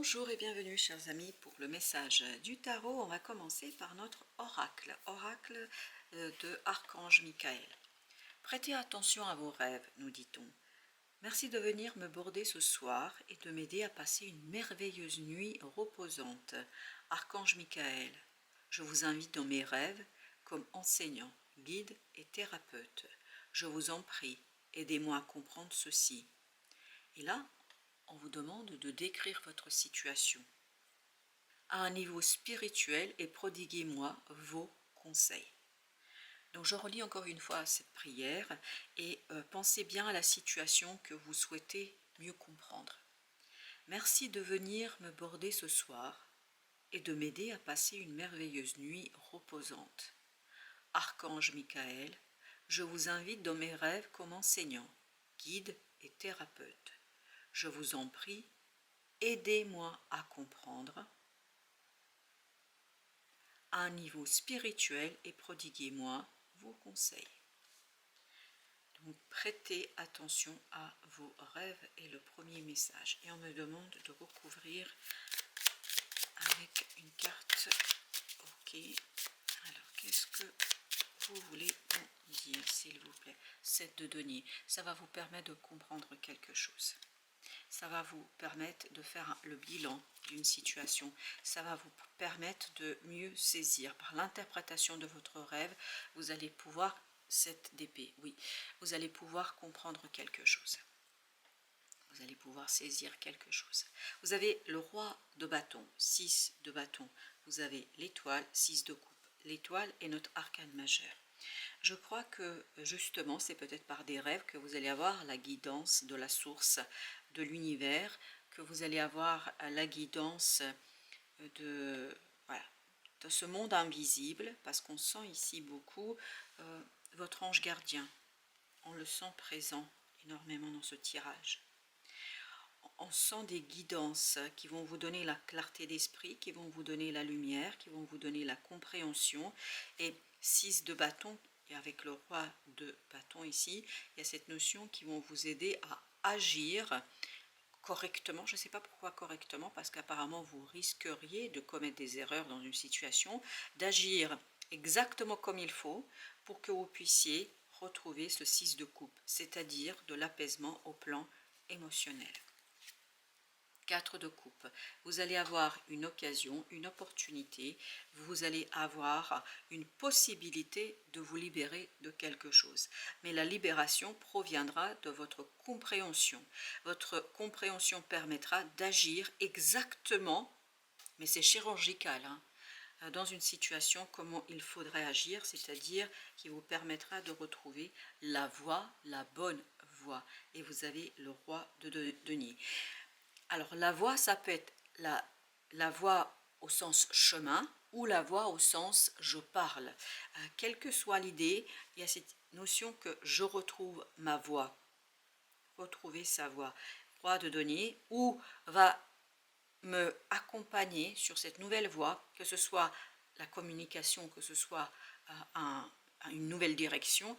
Bonjour et bienvenue chers amis pour le message du tarot. On va commencer par notre oracle de Archange Michael. Prêtez attention à vos rêves, nous dit-on. Merci de venir me border ce soir et de m'aider à passer une merveilleuse nuit reposante. Archange Michael, je vous invite dans mes rêves comme enseignant, guide et thérapeute. Je vous en prie, aidez-moi à comprendre ceci. Et là, on vous demande de décrire votre situation à un niveau spirituel et prodiguez-moi vos conseils. Donc je relis encore une fois cette prière et pensez bien à la situation que vous souhaitez mieux comprendre. Merci de venir me border ce soir et de m'aider à passer une merveilleuse nuit reposante. Archange Michael, je vous invite dans mes rêves comme enseignant, guide et thérapeute. Je vous en prie, aidez-moi à comprendre à un niveau spirituel et prodiguez-moi vos conseils. Donc prêtez attention à vos rêves et le premier message. Et on me demande de recouvrir avec une carte. Ok. Alors qu'est-ce que vous voulez me dire s'il vous plaît? 7 de denier. Ça va vous permettre de comprendre quelque chose. Ça va vous permettre de faire le bilan d'une situation. Ça va vous permettre de mieux saisir. Par l'interprétation de votre rêve, vous allez pouvoir, 7 d'épée, oui, vous allez pouvoir comprendre quelque chose. Vous allez pouvoir saisir quelque chose. Vous avez le roi de bâton, 6 de bâton. Vous avez l'étoile, 6 de coupe. L'étoile est notre arcane majeur. Je crois que justement, c'est peut-être par des rêves que vous allez avoir la guidance de la source de l'univers, que vous allez avoir la guidance de, voilà, de ce monde invisible, parce qu'on sent ici beaucoup votre ange gardien. On le sent présent énormément dans ce tirage. On sent des guidances qui vont vous donner la clarté d'esprit, qui vont vous donner la lumière, qui vont vous donner la compréhension. Et 6 de bâton, et avec le roi de bâton ici, il y a cette notion qui vont vous aider à agir correctement. Je ne sais pas pourquoi correctement, parce qu'apparemment vous risqueriez de commettre des erreurs dans une situation, d'agir exactement comme il faut pour que vous puissiez retrouver ce 6 de coupe, c'est-à-dire de l'apaisement au plan émotionnel. 4 de coupe, vous allez avoir une occasion, une opportunité, vous allez avoir une possibilité de vous libérer de quelque chose. Mais la libération proviendra de votre compréhension. Votre compréhension permettra d'agir exactement, mais c'est chirurgical, dans une situation comment il faudrait agir, c'est-à-dire qui vous permettra de retrouver la voie, la bonne voie. Et vous avez le roi de denier. Alors la voie, ça peut être la voie au sens chemin ou la voie au sens je parle. Quelle que soit l'idée, il y a cette notion que je retrouve ma voie, retrouver sa voie. Roi de denier, ou va me accompagner sur cette nouvelle voie, que ce soit la communication, que ce soit une nouvelle direction,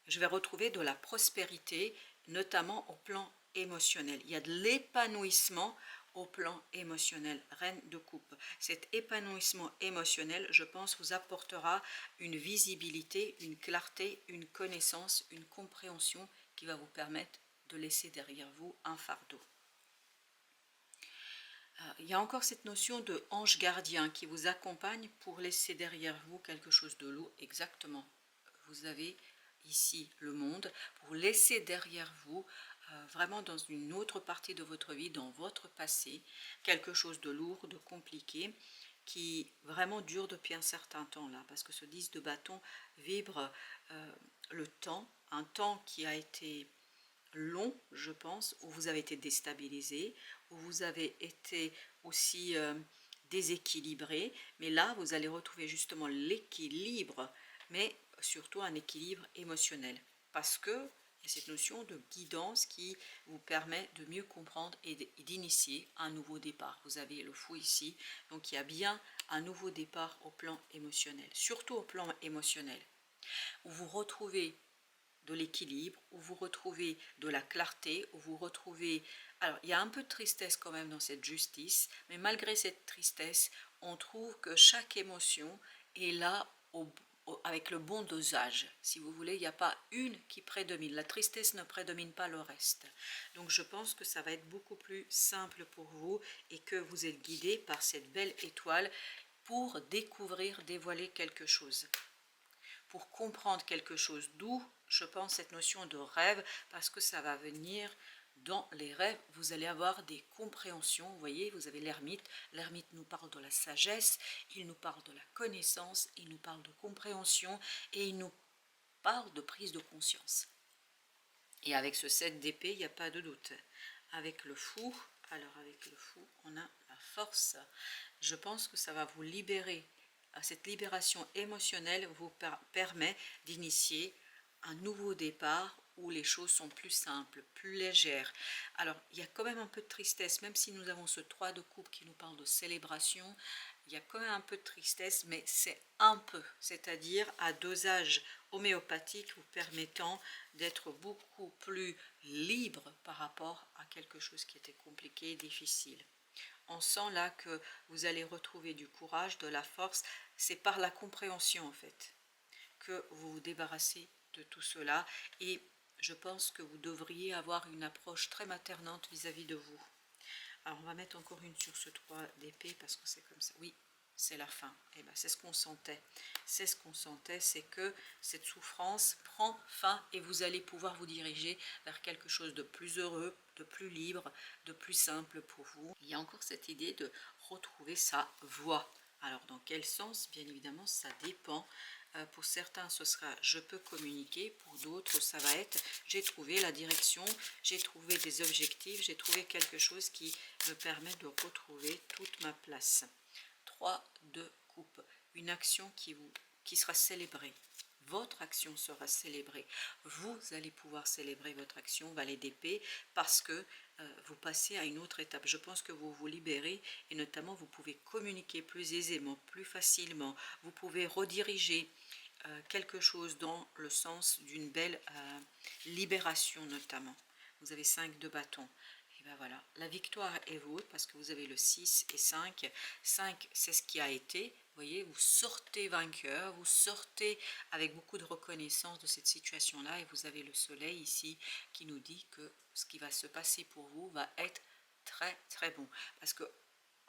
je vais retrouver de la prospérité, notamment au plan émotionnel. Il y a de l'épanouissement au plan émotionnel. Reine de coupe. Cet épanouissement émotionnel, je pense, vous apportera une visibilité, une clarté, une connaissance, une compréhension qui va vous permettre de laisser derrière vous un fardeau. Il y a encore cette notion de ange gardien qui vous accompagne pour laisser derrière vous quelque chose de lourd. Exactement. Vous avez ici le monde pour laisser derrière vous vraiment dans une autre partie de votre vie, dans votre passé, quelque chose de lourd, de compliqué, qui vraiment dure depuis un certain temps là, parce que ce 10 de bâton vibre le temps, un temps qui a été long, je pense, où vous avez été déstabilisé, où vous avez été aussi déséquilibré, mais là vous allez retrouver justement l'équilibre, mais surtout un équilibre émotionnel, parce que il y a cette notion de guidance qui vous permet de mieux comprendre et d'initier un nouveau départ. Vous avez le fou ici, donc il y a bien un nouveau départ au plan émotionnel, surtout au plan émotionnel, où vous retrouvez de l'équilibre, où vous retrouvez de la clarté, où vous retrouvez... Alors, il y a un peu de tristesse quand même dans cette justice, mais malgré cette tristesse, on trouve que chaque émotion est là avec le bon dosage. Si vous voulez, il n'y a pas une qui prédomine. La tristesse ne prédomine pas le reste. Donc, je pense que ça va être beaucoup plus simple pour vous et que vous êtes guidé par cette belle étoile pour découvrir, dévoiler quelque chose, pour comprendre quelque chose. D'où, je pense, cette notion de rêve, parce que ça va venir dans les rêves. Vous allez avoir des compréhensions. Vous voyez, vous avez l'ermite. L'ermite nous parle de la sagesse, il nous parle de la connaissance, il nous parle de compréhension et il nous parle de prise de conscience. Et avec ce 7 d'épée, il n'y a pas de doute. Avec le fou, alors avec le fou, on a la force. Je pense que ça va vous libérer. Cette libération émotionnelle vous permet d'initier un nouveau départ où les choses sont plus simples, plus légères. Alors, il y a quand même un peu de tristesse, même si nous avons ce 3 de coupe qui nous parle de célébration, il y a quand même un peu de tristesse, mais c'est un peu, c'est-à-dire à dosage homéopathique vous permettant d'être beaucoup plus libre par rapport à quelque chose qui était compliqué et difficile. On sent là que vous allez retrouver du courage, de la force. C'est par la compréhension en fait que vous vous débarrassez de tout cela. Et je pense que vous devriez avoir une approche très maternante vis-à-vis de vous. Alors on va mettre encore une sur ce 3 d'épée parce que c'est comme ça. Oui, c'est la fin. Et ben c'est ce qu'on sentait. C'est ce qu'on sentait, c'est que cette souffrance prend fin et vous allez pouvoir vous diriger vers quelque chose de plus heureux, de plus libre, de plus simple pour vous. Il y a encore cette idée de retrouver sa voix. Alors dans quel sens? Bien évidemment, ça dépend. Pour certains, ce sera je peux communiquer. Pour d'autres, ça va être j'ai trouvé la direction, j'ai trouvé des objectifs, j'ai trouvé quelque chose qui me permet de retrouver toute ma place. 3 de coupe, une action qui sera célébrée. Votre action sera célébrée. Vous allez pouvoir célébrer votre action, valet d'épée, parce que vous passez à une autre étape. Je pense que vous vous libérez et notamment vous pouvez communiquer plus aisément, plus facilement. Vous pouvez rediriger quelque chose dans le sens d'une belle libération notamment. Vous avez 5 de bâton. Et bien voilà, la victoire est vôtre parce que vous avez le 6 et 5. 5, c'est ce qui a été. Vous voyez, vous sortez vainqueur, vous sortez avec beaucoup de reconnaissance de cette situation-là et vous avez le soleil ici qui nous dit que ce qui va se passer pour vous va être très très bon. Parce que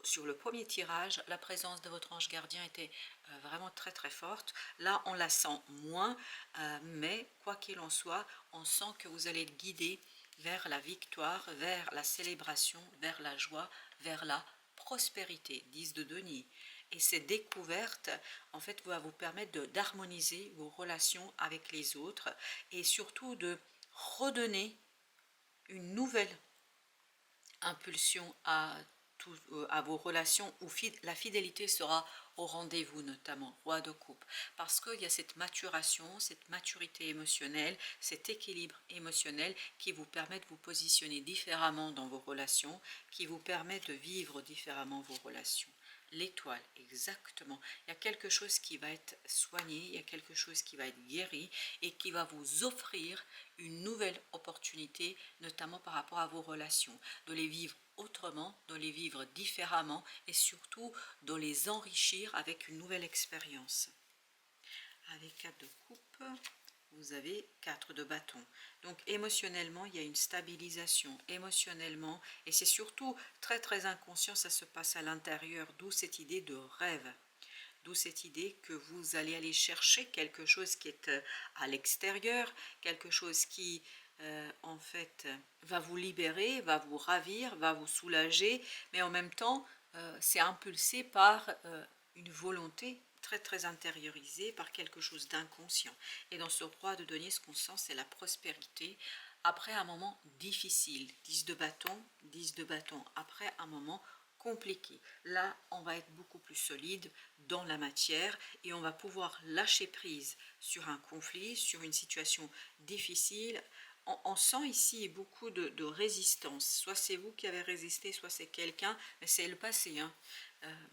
sur le premier tirage, la présence de votre ange gardien était vraiment très très forte. Là, on la sent moins, mais quoi qu'il en soit, on sent que vous allez être guidé vers la victoire, vers la célébration, vers la joie, vers la prospérité, 10 de denier. Et cette découverte, en fait, va vous permettre d'harmoniser vos relations avec les autres et surtout de redonner une nouvelle impulsion à vos relations où la fidélité sera au rendez-vous, notamment roi de coupe, parce qu'il y a cette maturation, cette maturité émotionnelle, cet équilibre émotionnel qui vous permet de vous positionner différemment dans vos relations, qui vous permet de vivre différemment vos relations. L'étoile, exactement. Il y a quelque chose qui va être soigné, il y a quelque chose qui va être guéri et qui va vous offrir une nouvelle opportunité, notamment par rapport à vos relations, de les vivre autrement, de les vivre différemment et surtout de les enrichir avec une nouvelle expérience. Avec 4 de coupe, vous avez 4 de bâton. Donc émotionnellement, il y a une stabilisation émotionnellement et c'est surtout très très inconscient, ça se passe à l'intérieur, d'où cette idée de rêve. D'où cette idée que vous allez aller chercher quelque chose qui est à l'extérieur, quelque chose qui en fait va vous libérer, va vous ravir, va vous soulager, mais en même temps c'est impulsé par une volonté très très intériorisée, par quelque chose d'inconscient. Et dans ce roi de denier, ce qu'on sent, c'est la prospérité après un moment difficile. 10 de bâton, 10 de bâton, après un moment compliqué. Là, on va être beaucoup plus solide dans la matière et on va pouvoir lâcher prise sur un conflit, sur une situation difficile. On sent ici beaucoup de résistance. Soit c'est vous qui avez résisté, soit c'est quelqu'un, mais c'est le passé. Hein.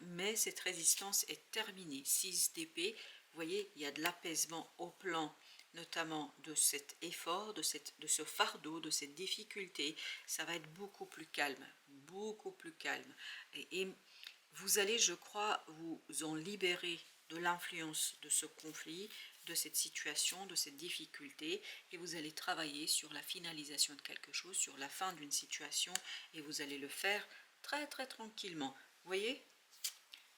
Mais cette résistance est terminée. 6 d'épée, vous voyez, il y a de l'apaisement au plan notamment de cet effort, de ce fardeau, de cette difficulté, ça va être beaucoup plus calme, beaucoup plus calme. Et vous allez, je crois, vous en libérer de l'influence de ce conflit, de cette situation, de cette difficulté, et vous allez travailler sur la finalisation de quelque chose, sur la fin d'une situation, et vous allez le faire très très tranquillement. Vous voyez,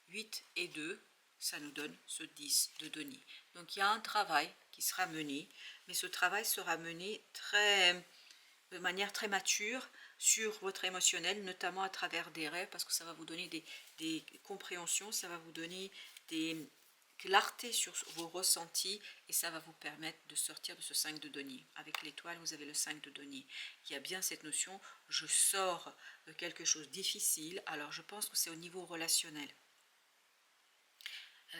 8 et 2, ça nous donne ce 10 de denier. Donc il y a un travail qui sera mené, mais ce travail sera mené de manière très mature sur votre émotionnel, notamment à travers des rêves, parce que ça va vous donner des compréhensions, ça va vous donner des clartés sur vos ressentis, et ça va vous permettre de sortir de ce 5 de denier. Avec l'étoile, vous avez le 5 de denier. Il y a bien cette notion, je sors de quelque chose de difficile, alors je pense que c'est au niveau relationnel.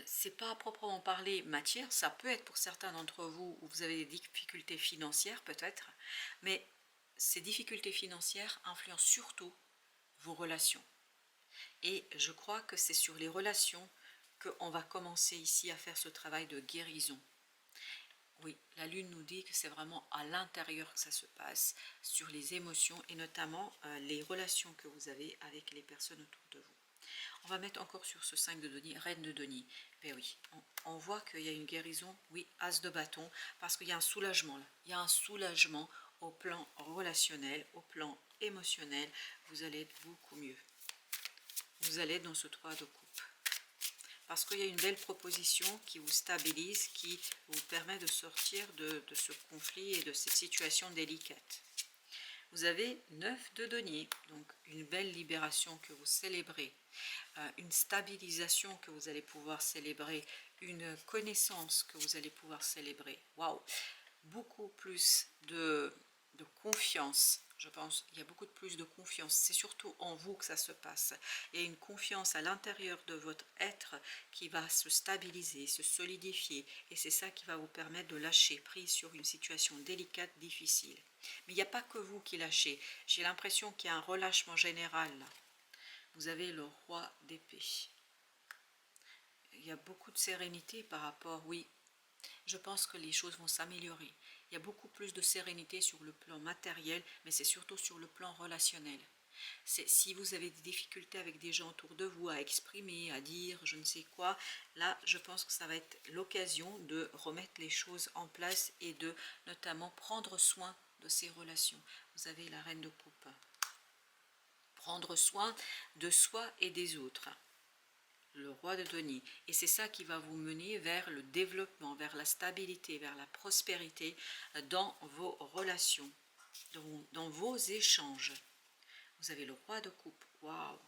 C'est pas à proprement parler matière, ça peut être pour certains d'entre vous où vous avez des difficultés financières peut-être, mais ces difficultés financières influencent surtout vos relations. Et je crois que c'est sur les relations qu'on va commencer ici à faire ce travail de guérison. Oui, la Lune nous dit que c'est vraiment à l'intérieur que ça se passe, sur les émotions et notamment les relations que vous avez avec les personnes autour de vous. On va mettre encore sur ce 5 de denier, reine de denier. Ben oui, on voit qu'il y a une guérison, oui, as de bâton, parce qu'il y a un soulagement là. Il y a un soulagement au plan relationnel, au plan émotionnel. Vous allez être beaucoup mieux. Vous allez être dans ce 3 de coupe. Parce qu'il y a une belle proposition qui vous stabilise, qui vous permet de sortir de ce conflit et de cette situation délicate. Vous avez 9 de denier, donc une belle libération que vous célébrez, une stabilisation que vous allez pouvoir célébrer, une connaissance que vous allez pouvoir célébrer. Waouh, beaucoup plus de confiance. Je pense qu'il y a beaucoup plus de confiance. C'est surtout en vous que ça se passe. Il y a une confiance à l'intérieur de votre être qui va se stabiliser, se solidifier. Et c'est ça qui va vous permettre de lâcher prise sur une situation délicate, difficile. Mais il n'y a pas que vous qui lâchez. J'ai l'impression qu'il y a un relâchement général là. Vous avez le roi d'épée. Il y a beaucoup de sérénité par rapport, oui, je pense que les choses vont s'améliorer. Il y a beaucoup plus de sérénité sur le plan matériel, mais c'est surtout sur le plan relationnel. Si vous avez des difficultés avec des gens autour de vous à exprimer, à dire je ne sais quoi, là je pense que ça va être l'occasion de remettre les choses en place et de notamment prendre soin de ces relations. Vous avez la reine de coupe. Prendre soin de soi et des autres. Le roi de denier. Et c'est ça qui va vous mener vers le développement, vers la stabilité, vers la prospérité dans vos relations, dans vos échanges. Vous avez le roi de coupe. Waouh!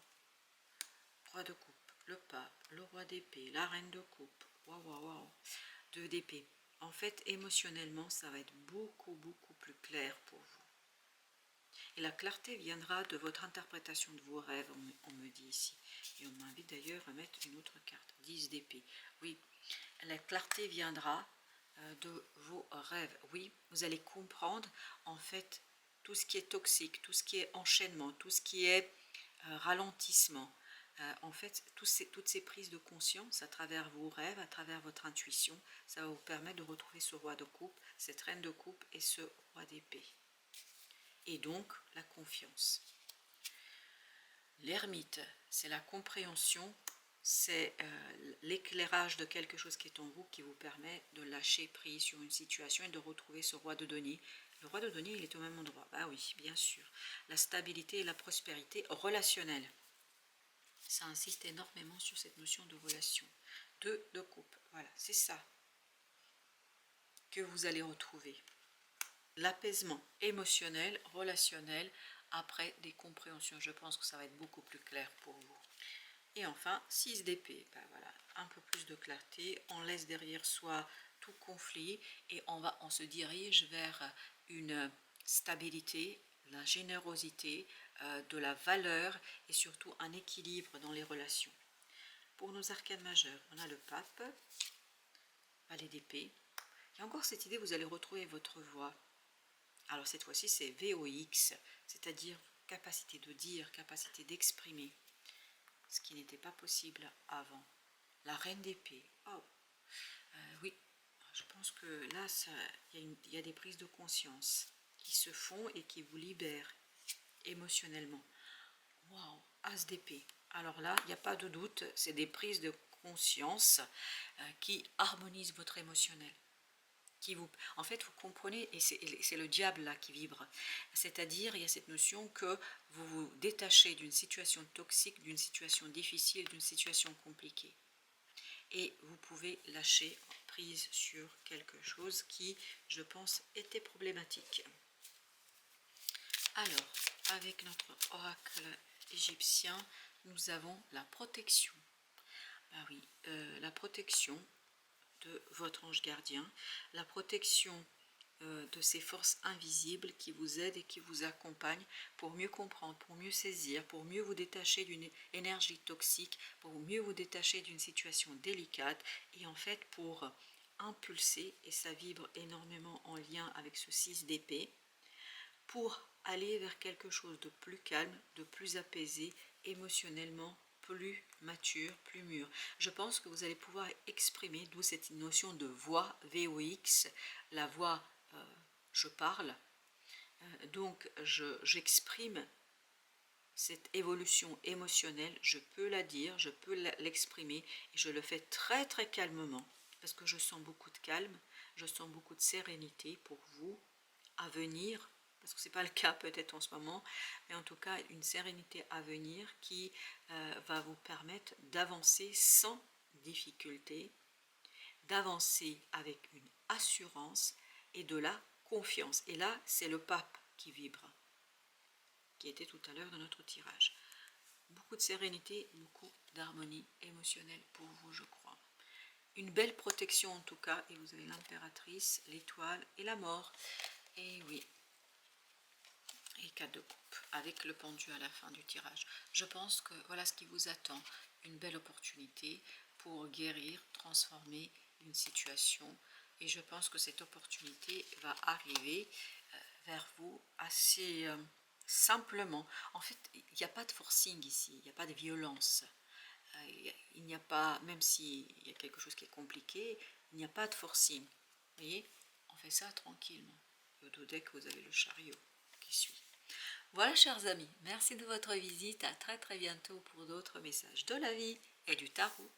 Roi de coupe, le pape, le roi d'épée, la reine de coupe. Waouh, waouh, waouh! 2 d'épée. En fait, émotionnellement, ça va être beaucoup, beaucoup plus clair pour vous. Et la clarté viendra de votre interprétation de vos rêves, on me dit ici. Et on m'invite d'ailleurs à mettre une autre carte, 10 d'épée. Oui, la clarté viendra de vos rêves. Oui, vous allez comprendre en fait tout ce qui est toxique, tout ce qui est enchaînement, tout ce qui est ralentissement. En fait, toutes ces prises de conscience à travers vos rêves, à travers votre intuition, ça va vous permettre de retrouver ce roi de coupe, cette reine de coupe et ce roi d'épée. Et donc la confiance. L'ermite, c'est la compréhension, c'est l'éclairage de quelque chose qui est en vous qui vous permet de lâcher prise sur une situation et de retrouver ce roi de denier. Le roi de denier, il est au même endroit. Ah oui, bien sûr. La stabilité et la prospérité relationnelle. Ça insiste énormément sur cette notion de relation. 2 de coupe. Voilà, c'est ça que vous allez retrouver. L'apaisement émotionnel, relationnel, après des compréhensions. Je pense que ça va être beaucoup plus clair pour vous. Et enfin, 6 d'épée. Ben voilà, un peu plus de clarté. On laisse derrière soi tout conflit et on se dirige vers une stabilité, la générosité, de la valeur et surtout un équilibre dans les relations. Pour nos arcanes majeures, on a le pape, valet d'épée. Il y a encore cette idée, vous allez retrouver votre voix. Alors cette fois-ci, c'est VOX, c'est-à-dire capacité de dire, capacité d'exprimer, ce qui n'était pas possible avant. La reine d'épée. Oh, oui, Je pense que là, il y a des prises de conscience qui se font et qui vous libèrent émotionnellement. Waouh, As d'épée. Alors là, il n'y a pas de doute, c'est des prises de conscience qui harmonisent votre émotionnel. En fait, vous comprenez, et c'est le diable là qui vibre. C'est-à-dire, il y a cette notion que vous vous détachez d'une situation toxique, d'une situation difficile, d'une situation compliquée. Et vous pouvez lâcher prise sur quelque chose qui, je pense, était problématique. Alors, avec notre oracle égyptien, nous avons la protection. Ah oui, la protection de votre ange gardien, la protection de ces forces invisibles qui vous aident et qui vous accompagnent pour mieux comprendre, pour mieux saisir, pour mieux vous détacher d'une énergie toxique, pour mieux vous détacher d'une situation délicate et en fait pour impulser, et ça vibre énormément en lien avec ce 6 d'épée, pour aller vers quelque chose de plus calme, de plus apaisé, émotionnellement plus mature, plus mûr. Je pense que vous allez pouvoir exprimer, d'où cette notion de voix, VOX, la voix je parle, donc j'exprime cette évolution émotionnelle, je peux la dire, je peux l'exprimer, et je le fais très très calmement, parce que je sens beaucoup de calme, je sens beaucoup de sérénité pour vous à venir, parce que ce n'est pas le cas peut-être en ce moment, mais en tout cas une sérénité à venir qui va vous permettre d'avancer sans difficulté, d'avancer avec une assurance et de la confiance. Et là, c'est le pape qui vibre, qui était tout à l'heure dans notre tirage. Beaucoup de sérénité, beaucoup d'harmonie émotionnelle pour vous, je crois. Une belle protection en tout cas, et vous avez l'impératrice, l'étoile et la mort. Et oui, et 4 de coupe, avec le pendu à la fin du tirage. Je pense que voilà ce qui vous attend, une belle opportunité pour guérir, transformer une situation. Et je pense que cette opportunité va arriver vers vous assez simplement. En fait, il n'y a pas de forcing ici, il n'y a pas de violence. Il n'y a pas, même s'il y a quelque chose qui est compliqué, il n'y a pas de forcing. Vous voyez, on fait ça tranquillement. Et au dos deck, vous avez le chariot qui suit. Voilà, chers amis, merci de votre visite. À très très bientôt pour d'autres messages de la vie et du tarot.